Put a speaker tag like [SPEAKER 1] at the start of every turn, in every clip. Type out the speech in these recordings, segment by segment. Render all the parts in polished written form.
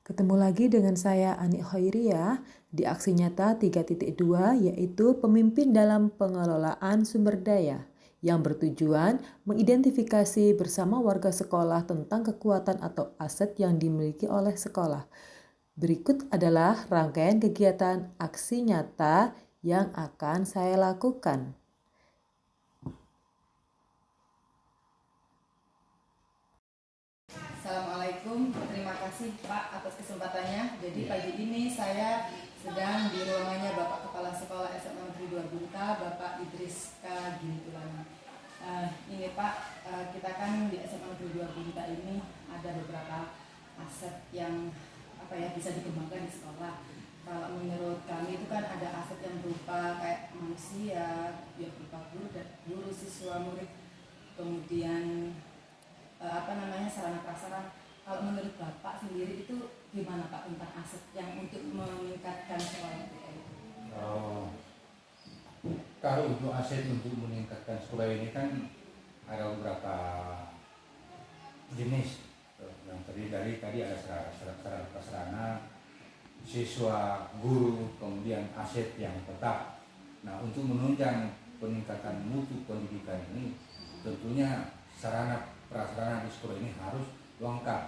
[SPEAKER 1] Ketemu lagi dengan saya Ani Khoiriyah di aksi nyata 3.2 yaitu pemimpin dalam pengelolaan sumber daya yang bertujuan mengidentifikasi bersama warga sekolah tentang kekuatan atau aset yang dimiliki oleh sekolah. Berikut adalah rangkaian kegiatan aksi nyata yang akan saya lakukan.
[SPEAKER 2] Assalamualaikum, terima kasih Pak atas kesempatannya. Jadi pagi ini saya sedang di ruangannya Bapak Kepala Sekolah SMA Negeri 2 Bunta, Bapak Idris K. Gintulan. Ini Pak, kita kan di SMA Negeri 2 Bunta ini ada beberapa aset yang bisa dikembangkan di sekolah. Kalau menurut kami itu kan ada aset yang berupa kayak manusia, ya berupa guru, siswa, murid, kemudian sarana prasarana. Kalau menurut Bapak sendiri itu gimana Pak tentang aset yang untuk meningkatkan sekolah kita itu?
[SPEAKER 3] Kalau untuk aset untuk meningkatkan sekolah ini kan ada beberapa jenis. Yang tadi ada sarana prasarana, siswa, guru, kemudian aset yang tetap. Nah, untuk menunjang peningkatan mutu pendidikan ini tentunya sarana prasarana di sekolah ini harus lengkap.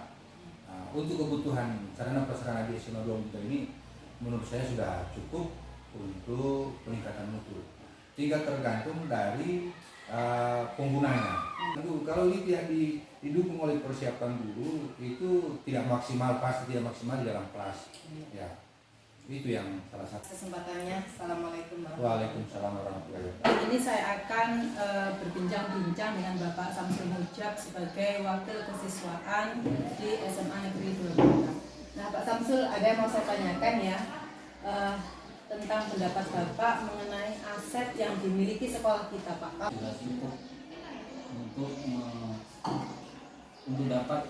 [SPEAKER 3] Nah, untuk kebutuhan sarana prasarana di SMA 2 Bunta ini menurut saya sudah cukup untuk peningkatan mutu. Tinggal tergantung dari penggunanya. Kalau ini tidak didukung oleh persiapan guru, itu tidak maksimal di dalam kelas. Ya, itu yang salah satu.
[SPEAKER 2] Kesempatannya, Assalamualaikum
[SPEAKER 3] Waalaikumsalam warahmatullahi wabarakatuh.
[SPEAKER 2] Ini saya akan berbincang-bincang dengan Bapak Samsul Mujab sebagai wakil kesiswaan di SMA Negeri 2 Bunta. Nah Pak Samsul, ada yang mau saya tanyakan ya, tentang pendapat Bapak mengenai aset yang dimiliki sekolah kita Pak.
[SPEAKER 4] Sudah cukup untuk dapat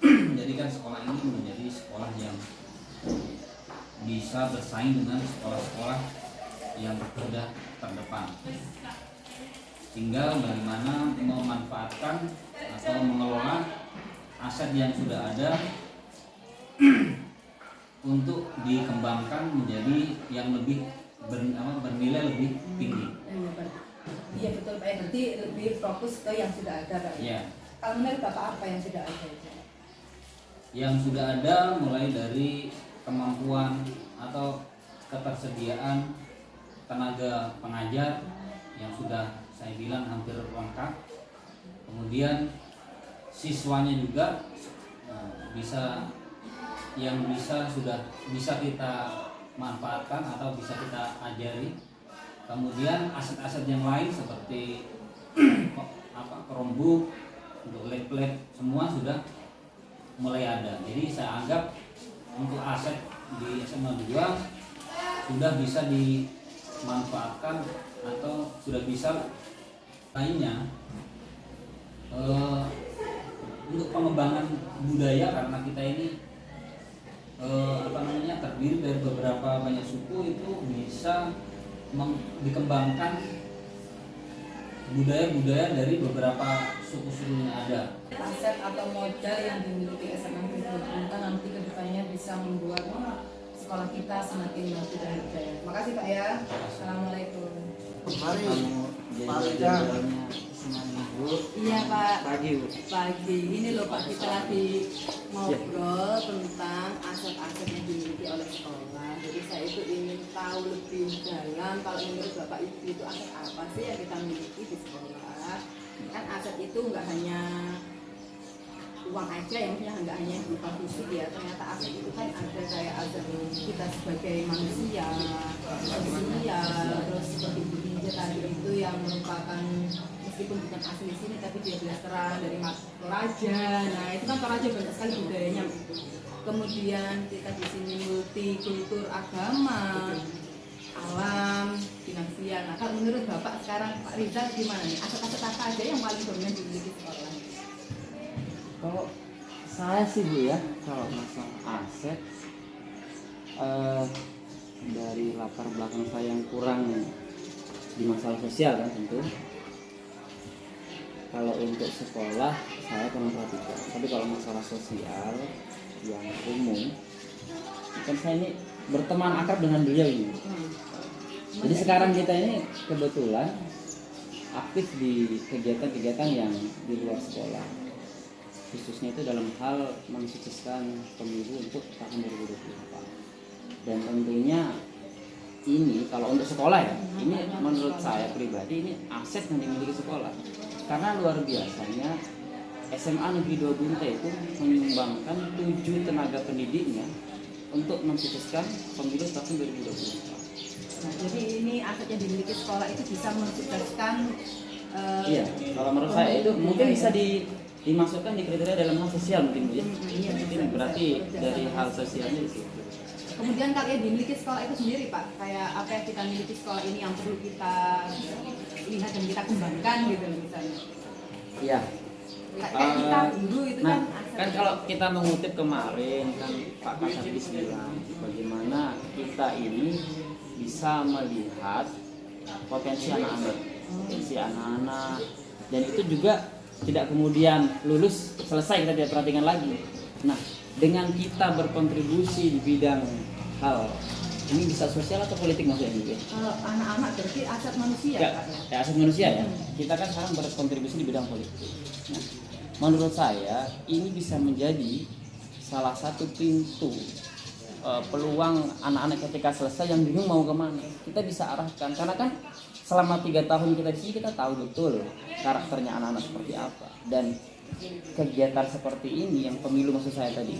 [SPEAKER 4] menjadikan sekolah ini menjadi sekolah yang bisa bersaing dengan sekolah-sekolah yang sudah terdepan. Tinggal bagaimana memanfaatkan atau mengelola aset yang sudah ada untuk dikembangkan menjadi yang lebih bernilai lebih tinggi.
[SPEAKER 2] Iya betul Pak, berarti lebih fokus ke yang sudah ada Pak.
[SPEAKER 4] Ya.
[SPEAKER 2] Kalau menurut Bapak apa yang sudah ada itu?
[SPEAKER 4] Yang sudah ada mulai dari kemampuan atau ketersediaan tenaga pengajar yang sudah saya bilang hampir lengkap. Kemudian siswanya juga sudah bisa kita manfaatkan atau bisa kita ajari. Kemudian aset-aset yang lain seperti Chromebook, untuk lab semua sudah mulai ada. Jadi saya anggap untuk aset di SMA 2 sudah bisa dimanfaatkan atau sudah bisa lainnya untuk pengembangan budaya, karena kita ini terdiri dari beberapa banyak suku, itu bisa dikembangkan budaya-budaya dari beberapa suku-suku yang ada.
[SPEAKER 2] Aset atau modal yang dimiliki SMA Negeri 2 Bunta nanti kedepannya bisa membuat sekolah kita semakin maju dan berjaya. Makasih Pak ya. Assalamualaikum.
[SPEAKER 5] Mari
[SPEAKER 2] Iya Pak.
[SPEAKER 5] Pagi.
[SPEAKER 2] Ini loh Pak, kita lagi ngobrol tentang aset-aset yang dimiliki oleh sekolah. Jadi saya itu ingin tahu lebih dalam, kalau menurut Bapak itu aset apa sih yang kita miliki di sekolah? Kan aset itu nggak hanya uang aja, yang nggak hanya berupa fisik ya. Ternyata aset itu kan ada kayak aset kita sebagai manusia, sosial, terus seperti Bu Hinja tadi itu yang merupakan, meskipun bukan asli di sini tapi dia berasal dari Toraja. Nah itu kan Toraja banyak sekali budayanya. Kemudian kita di sini multikultur agama, alam, finansial. Nah kalau menurut Bapak sekarang Pak Rizal gimana nih? Aset-aset apa aja yang paling dominan dimiliki sekolah?
[SPEAKER 5] Kalau saya sih Bu ya, kalau masalah aset dari latar belakang saya yang kurang di masalah sosial kan tentu. Kalau untuk sekolah saya kurang perhatikan, tapi kalau masalah sosial yang umum kan saya ini berteman akrab dengan beliau ini. Jadi sekarang kita ini kebetulan aktif di kegiatan-kegiatan yang di luar sekolah, khususnya itu dalam hal mensukseskan pemilu untuk tahun 2024. Dan tentunya ini kalau untuk sekolah ya, ini menurut saya pribadi ini aset yang dimiliki sekolah. Karena luar biasanya SMA Negeri 2 Bunte itu menyumbangkan 7 tenaga pendidiknya untuk mensukseskan pemilu tahun 2024.
[SPEAKER 2] Nah, jadi ini aset yang dimiliki sekolah itu bisa mensukseskan
[SPEAKER 5] Iya, kalau menurut saya itu mungkin bisa dimasukkan di kriteria dalam hal sosial mungkin Bu, ya.
[SPEAKER 2] Iya,
[SPEAKER 5] Mungkin berarti dari hal sosialnya di situ.
[SPEAKER 2] Kemudian kalau yang dimiliki sekolah itu sendiri Pak, kayak apa yang kita miliki sekolah ini yang perlu kita lihat dan kita kembangkan gitu loh misalnya.
[SPEAKER 5] Iya.
[SPEAKER 2] Kayak kita dulu itu
[SPEAKER 5] Nah,
[SPEAKER 2] aset
[SPEAKER 5] kan kalau kita mengutip kemarin kan Pak Kasabis bilang bagaimana kita ini bisa melihat potensi anak-anak, dan itu juga tidak kemudian lulus selesai kita tidak perhatikan lagi. Nah, dengan kita berkontribusi di bidang hal ini bisa sosial atau politik maksudnya juga?
[SPEAKER 2] kalau anak-anak berarti aset manusia
[SPEAKER 5] Ya,
[SPEAKER 2] Pak ya.
[SPEAKER 5] aset manusia ya. Kita kan sekarang berkontribusi di bidang politik. Nah, menurut saya ini bisa menjadi salah satu pintu peluang anak-anak ketika selesai yang bingung mau kemana. Kita bisa arahkan karena kan selama 3 tahun kita di sini kita tahu betul karakternya anak-anak seperti apa, dan kegiatan seperti ini yang pemilu maksud saya tadi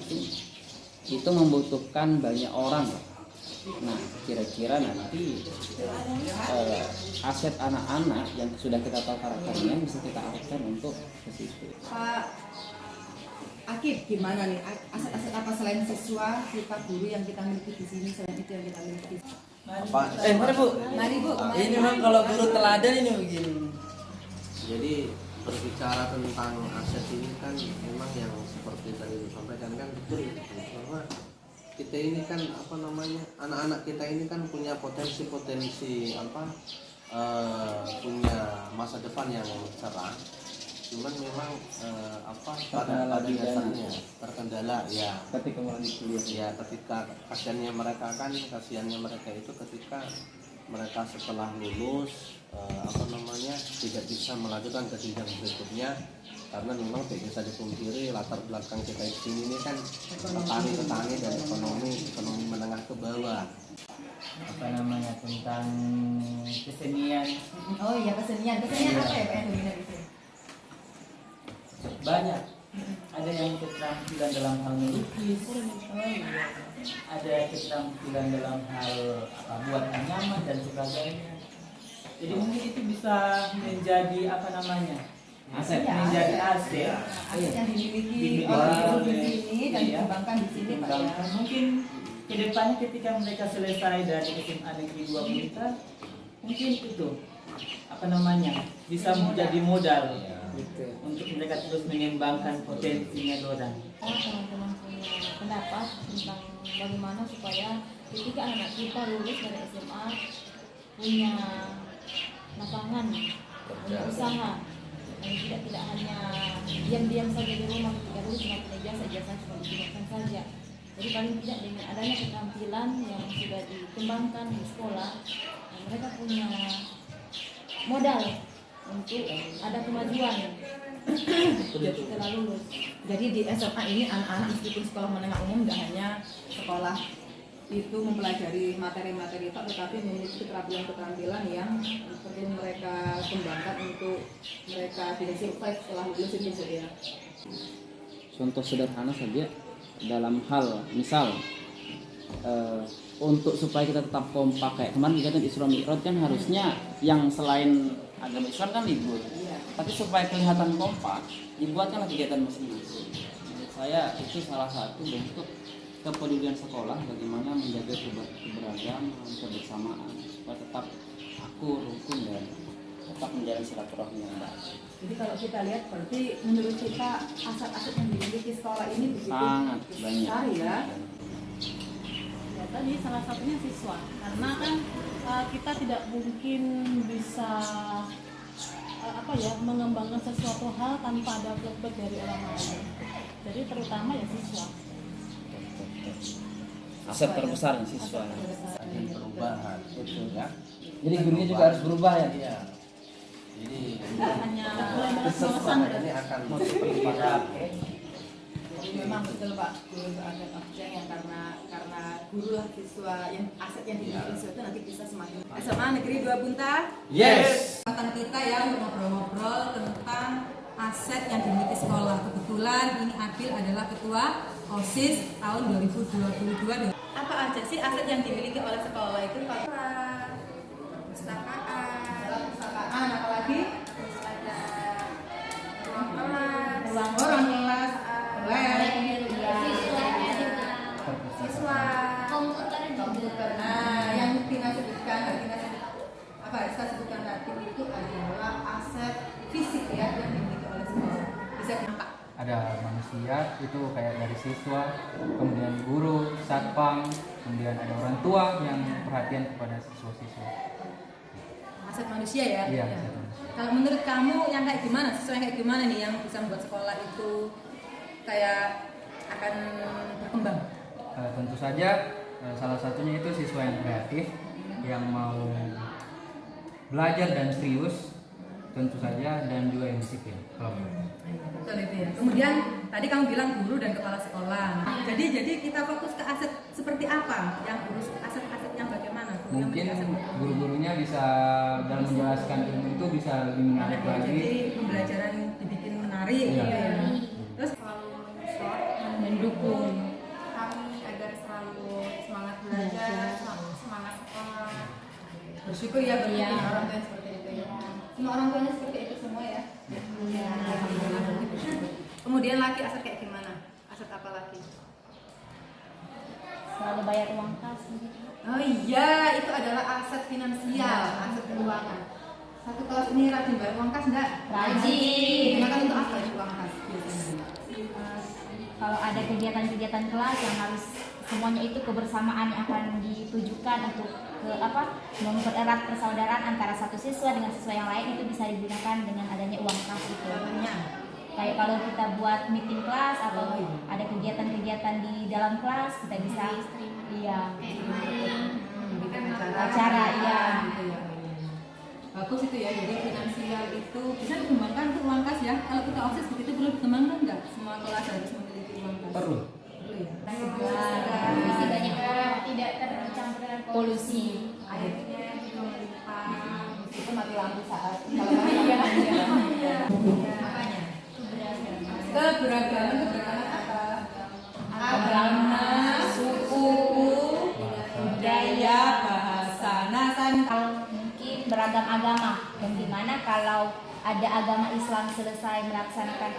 [SPEAKER 5] itu membutuhkan banyak orang. Nah, kira-kira nanti aset anak-anak yang sudah kita tahu karakternya bisa kita arahkan untuk ke situ.
[SPEAKER 2] Pak Akib, gimana nih aset-aset apa selain siswa, kita guru yang kita miliki di sini, selain itu yang kita miliki?
[SPEAKER 6] Apa?
[SPEAKER 5] Mari Bu.
[SPEAKER 2] Mari Bu, kemari.
[SPEAKER 6] Ini memang kalau guru teladan ini begini. Jadi berbicara tentang aset ini kan memang yang seperti tadi disampaikan kan betul bahwa kita ini kan apa namanya, anak-anak kita ini kan punya potensi-potensi punya masa depan yang cerah. Cuman memang pada dasarnya terkendala ya
[SPEAKER 5] Ketika mulai di kuliah.
[SPEAKER 6] ya ketika kasihannya mereka itu ketika mereka setelah lulus tidak bisa melanjutkan ke jenjang berikutnya, karena memang tidak bisa dipungkiri latar belakang kita di sini ini kan petani dan ekonomi menengah ke bawah.
[SPEAKER 5] Tentang kesenian
[SPEAKER 2] Oh iya, kesenian apa ya Pak yang dominan di sini?
[SPEAKER 7] Banyak, ada yang keterampilan dalam hal melukis, ada keterampilan dalam hal buat anyaman dan sebagainya. Jadi mungkin itu bisa menjadi
[SPEAKER 5] aset.
[SPEAKER 7] menjadi aset.
[SPEAKER 2] Aset yang dimiliki
[SPEAKER 7] Dimiliki
[SPEAKER 2] oleh guru di
[SPEAKER 7] oleh-
[SPEAKER 2] sini dan
[SPEAKER 7] iya.
[SPEAKER 2] dikembangkan di sini Pak ya.
[SPEAKER 7] Dikembangkan. Mungkin kedepannya ketika mereka selesai dari SMA Negeri 2 Bunte, mungkin itu bisa menjadi modal untuk mereka terus mengembangkan potensinya orang.
[SPEAKER 8] Kalau teman-teman punya pendapat tentang bagaimana supaya ketika anak kita lulus dari SMA punya lapangan, punya usaha, dan tidak hanya diam-diam saja di rumah ketika lulus cuma punya ijazah cuma digunakan saja. Jadi paling tidak dengan adanya keterampilan yang sudah dikembangkan di sekolah, mereka punya modal untuk ada kemajuan setelah lulus.
[SPEAKER 2] Jadi di SMA ini anak-anak meskipun sekolah menengah umum tidak hanya sekolah itu mempelajari materi-materi itu, tetapi memiliki keterampilan-keterampilan yang perlu mereka kembangkan untuk mereka bisa survive setelah lulus itu ya.
[SPEAKER 5] Contoh sederhana saja dalam hal misal untuk supaya kita tetap kompak kayak kemarin kegiatan Isra Mi'raj kan harusnya yang selain agama Islam kan libur, tapi supaya kelihatan kompak dibuatkanlah kegiatan masing-masing. Menurut saya itu salah satu bentuk kepedulian sekolah bagaimana menjaga keberagaman, kebersamaan supaya tetap akur, rukun dan tetap menjalin silaturahmi yang baik.
[SPEAKER 2] Jadi kalau kita lihat berarti menurut kita aset-aset yang dimiliki sekolah ini begitu
[SPEAKER 5] Sangat banyak.
[SPEAKER 2] besar ya.
[SPEAKER 8] Ya, tadi salah satunya siswa, karena kan kita tidak mungkin bisa mengembangkan sesuatu hal tanpa ada feedback dari orang lain. Jadi terutama ya siswa.
[SPEAKER 5] aset terbesar siswa.
[SPEAKER 6] agen perubahan ya.
[SPEAKER 5] Jadi gurunya juga harus berubah ya.
[SPEAKER 6] Iya. Jadi
[SPEAKER 2] hanya
[SPEAKER 6] sesuatu ini akan merupakan
[SPEAKER 2] jadi memang betul Pak, guru itu ada objek yang karena guru lah siswa yang aset yang dimiliki siswa itu nanti bisa semakin. SMA Negeri 2 Bunta.
[SPEAKER 5] Yes.
[SPEAKER 2] Kesempatan kita ya untuk ngobrol-ngobrol tentang aset yang dimiliki sekolah. Kebetulan ini Adil adalah ketua OSIS tahun 2022. Apa aja sih aset yang dimiliki oleh sekolah itu Pak? Perpustakaan, apalagi? Terus ada ruang kelas, siswa, komputer. Nah, yang Tina sebutkan tadi itu adalah aset fisik ya yang dimiliki oleh sekolah. Bisa kenapa?
[SPEAKER 9] Ada manusia itu kayak dari siswa, kemudian guru, satpam, kemudian ada orang tua yang perhatian kepada siswa-siswa.
[SPEAKER 2] Aset manusia ya?
[SPEAKER 9] Iya,
[SPEAKER 2] Ya.
[SPEAKER 9] aset manusia.
[SPEAKER 2] Kalau menurut kamu yang kayak gimana? Siswa yang kayak gimana nih yang bisa membuat sekolah itu kayak akan berkembang?
[SPEAKER 9] Tentu saja salah satunya itu siswa yang kreatif, yang mau belajar dan serius, tentu saja, dan juga yang disiplin.
[SPEAKER 2] Betul itu ya. Kemudian tadi kamu bilang guru dan kepala sekolah. Nah, jadi kita fokus ke aset seperti apa? Yang aset-aset yang bagaimana?
[SPEAKER 9] Mungkin guru-gurunya bisa dalam menjelaskan ilmu itu bisa lebih menarik lagi.
[SPEAKER 2] Jadi pembelajaran dibikin menarik
[SPEAKER 9] Iya.
[SPEAKER 2] gitu ya. Terus
[SPEAKER 8] selalu menyupport
[SPEAKER 2] mendukung
[SPEAKER 8] kami agar selalu semangat belajar, semangat sekolah.
[SPEAKER 2] bersyukur ya bagi
[SPEAKER 8] Iya.
[SPEAKER 2] orang tua yang seperti itu ya. Semua orang tuanya seperti itu semua ya.
[SPEAKER 8] Iya.
[SPEAKER 2] Alhamdulillah, berarti bersyukur. Kemudian lagi aset kayak gimana? Aset apa lagi?
[SPEAKER 8] Selalu bayar uang kas gitu.
[SPEAKER 2] Oh iya, itu adalah aset finansial, aset keuangan. Satu kelas ini rajin bayar uang kas enggak?
[SPEAKER 8] Rajin.
[SPEAKER 2] Digunakan untuk apa ini uang kas biasanya?
[SPEAKER 8] Kalau ada kegiatan-kegiatan kelas yang harus semuanya itu kebersamaan yang akan ditujukan untuk mempererat persaudaraan antara satu siswa dengan siswa yang lain, itu bisa digunakan dengan adanya uang kas itu. Kayak kalau kita buat meeting kelas atau ada kegiatan-kegiatan di dalam kelas, kita bisa
[SPEAKER 2] Bikin
[SPEAKER 8] acara ya.
[SPEAKER 2] gitu ya. Bagus itu ya, jadi finansial itu bisa dikembangkan untuk uang kas ya. Kalau kita OSIS begitu perlu dikembangkan nggak? Semua kelas harus memiliki uang kas.
[SPEAKER 9] Perlu.
[SPEAKER 2] Perlu ya.
[SPEAKER 8] Masih banyak orang tidak tercampur dengan polusi.
[SPEAKER 2] Akhirnya juga melimpah. Itu mati lampu saat kalau apanya? Keberagaman apa? Agama, suku, budaya, bahasa. Nah,
[SPEAKER 8] Kalau mungkin beragam agama, dan dimana kalau ada agama Islam selesai melaksanakan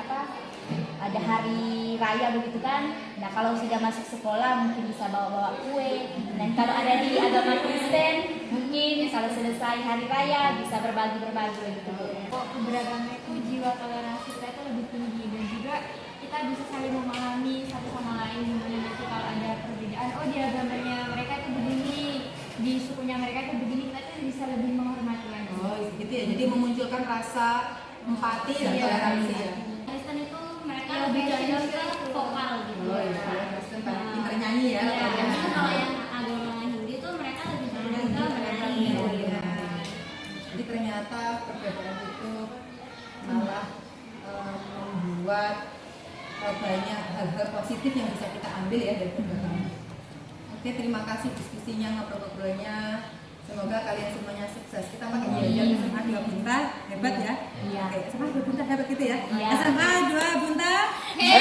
[SPEAKER 8] ada hari raya begitu kan. Nah, kalau sudah masuk sekolah mungkin bisa bawa-bawa kue. Dan kalau ada di agama Kristen, mungkin kalau selesai hari raya bisa berbagi-berbagi begitu.
[SPEAKER 10] Keberagaman itu jiwa toleransi kita itu lebih tinggi, dan juga kita bisa saling memahami satu sama lain. Nanti kalau ada perbedaan, oh di agamanya mereka itu begini, di sukunya mereka itu begini, kita tuh bisa lebih menghormati lagi.
[SPEAKER 2] Oh gitu ya, jadi memunculkan rasa empati dan
[SPEAKER 10] Iya.
[SPEAKER 2] toleransi ya.
[SPEAKER 10] Kristen itu mereka lebih condong ke vokal gitu.
[SPEAKER 2] Oh iya, Kristen pada pintar nyanyi ya.
[SPEAKER 10] Ya, kalau yang agama Hindu itu mereka lebih condong ke menari.
[SPEAKER 2] Iya. Jadi ternyata perbedaan itu malah membuat banyak hal-hal positif yang bisa kita ambil ya dari perbedaan. Oke, terima kasih diskusinya, ngobrol-ngobrolnya. Semoga kalian semuanya sukses. Kita pakai jajan SMA 2 Bunta, hebat ya.
[SPEAKER 8] Iya.
[SPEAKER 2] Oke, SMA 2 Bunta hebat gitu ya.
[SPEAKER 8] Iya.
[SPEAKER 2] SMA 2 Bunta.
[SPEAKER 8] Hebat.